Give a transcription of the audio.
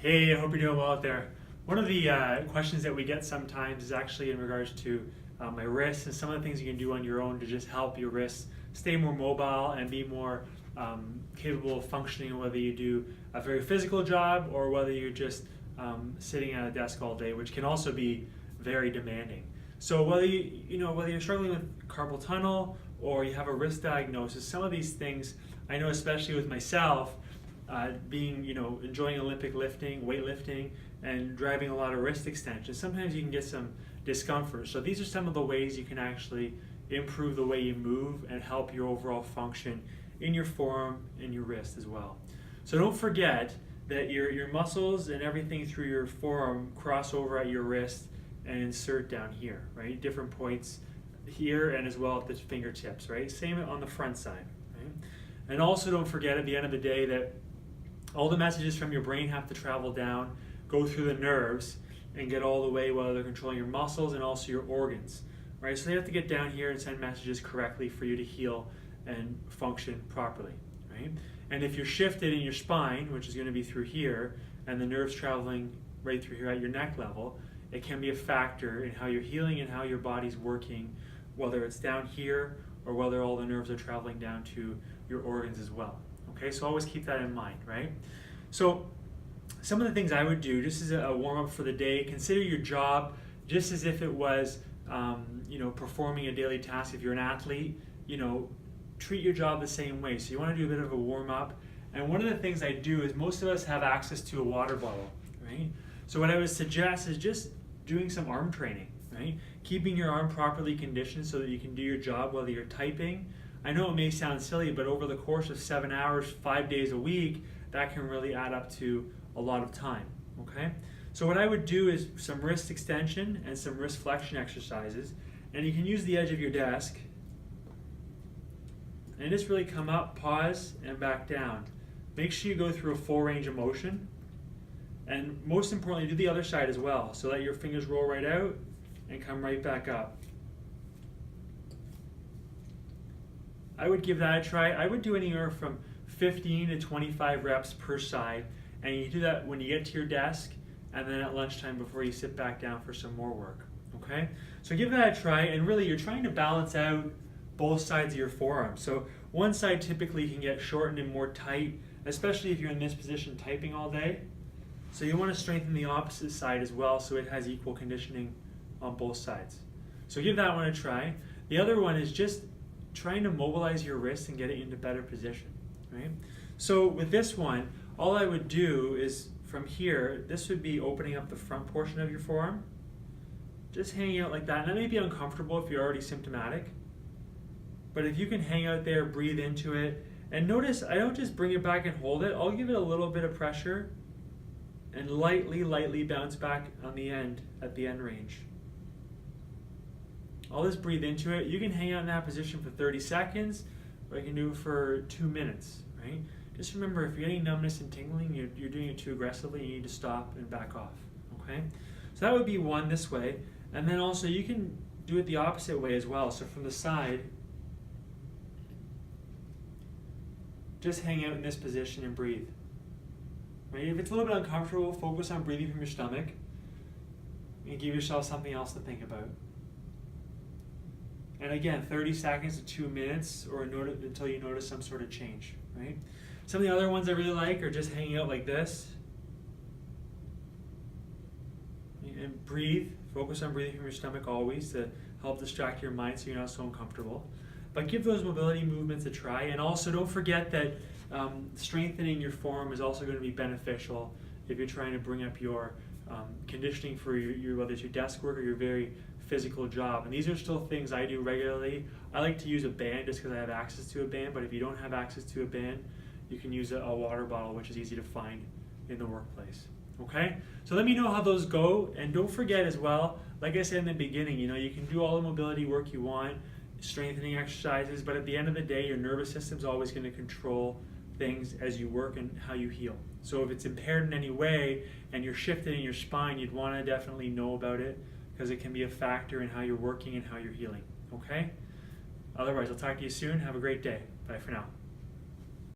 Hey, I hope you're doing well out there. One of the questions that we get sometimes is actually in regards to my wrists and some of the things you can do on your own to just help your wrists stay more mobile and be more capable of functioning, whether you do a very physical job or whether you're just sitting at a desk all day, which can also be very demanding. So whether whether you're struggling with carpal tunnel or you have a wrist diagnosis, some of these things I know, especially with myself, enjoying Olympic lifting, weightlifting, and driving a lot of wrist extensions, sometimes you can get some discomfort. So these are some of the ways you can actually improve the way you move and help your overall function in your forearm and your wrist as well. So don't forget that your muscles and everything through your forearm cross over at your wrist and insert down here, right? Different points here and as well at the fingertips, right? Same on the front side, right? And also don't forget at the end of the day that all the messages from your brain have to travel down, go through the nerves, and get all the way while they're controlling your muscles and also your organs, right? So they have to get down here and send messages correctly for you to heal and function properly, right? And if you're shifted in your spine, which is going to be through here, and the nerves traveling right through here at your neck level, it can be a factor in how you're healing and how your body's working, whether it's down here or whether all the nerves are traveling down to your organs as well. Okay, so always keep that in mind, right? So some of the things I would do, just as a warm-up for the day, consider your job just as if it was, performing a daily task. If you're an athlete, treat your job the same way. So you want to do a bit of a warm-up. And one of the things I do is most of us have access to a water bottle, right? So what I would suggest is just doing some arm training, right? Keeping your arm properly conditioned so that you can do your job whether you're typing. I know it may sound silly, but over the course of 7 hours, 5 days a week, that can really add up to a lot of time, okay? So what I would do is some wrist extension and some wrist flexion exercises, and you can use the edge of your desk, and just really come up, pause, and back down. Make sure you go through a full range of motion, and most importantly, do the other side as well, so let your fingers roll right out and come right back up. I would give that a try. I would do anywhere from 15 to 25 reps per side, and you do that when you get to your desk and then at lunchtime before you sit back down for some more work, okay? So give that a try, and really you're trying to balance out both sides of your forearm. So one side typically can get shortened and more tight, especially if you're in this position typing all day. So you want to strengthen the opposite side as well so it has equal conditioning on both sides. So give that one a try. The other one is just trying to mobilize your wrist and get it into better position, right? So with this one, all I would do is from here, this would be opening up the front portion of your forearm, just hanging out like that. And that may be uncomfortable if you're already symptomatic, but if you can hang out there, breathe into it, and notice I don't just bring it back and hold it, I'll give it a little bit of pressure and lightly bounce back on the end at the end range. I'll just breathe into it. You can hang out in that position for 30 seconds, or you can do it for 2 minutes, right? Just remember, if you're getting numbness and tingling, you're doing it too aggressively, you need to stop and back off, okay? So that would be one this way. And then also you can do it the opposite way as well. So from the side, just hang out in this position and breathe. Right? If it's a little bit uncomfortable, focus on breathing from your stomach and give yourself something else to think about. And again, 30 seconds to 2 minutes or until you notice some sort of change, right? Some of the other ones I really like are just hanging out like this. And breathe. Focus on breathing from your stomach always to help distract your mind so you're not so uncomfortable. But give those mobility movements a try. And also don't forget that strengthening your forearm is also going to be beneficial if you're trying to bring up your conditioning for your whether it's your desk work or your very physical job. And these are still things I do regularly. I like to use a band just because I have access to a band, but if you don't have access to a band, you can use a water bottle, which is easy to find in the workplace. Okay? So let me know how those go, and don't forget as well, like I said in the beginning, you can do all the mobility work you want, strengthening exercises, but at the end of the day, your nervous system's always going to control things as you work and how you heal. So if it's impaired in any way and you're shifted in your spine, you'd want to definitely know about it because it can be a factor in how you're working and how you're healing. Okay? Otherwise, I'll talk to you soon. Have a great day. Bye for now.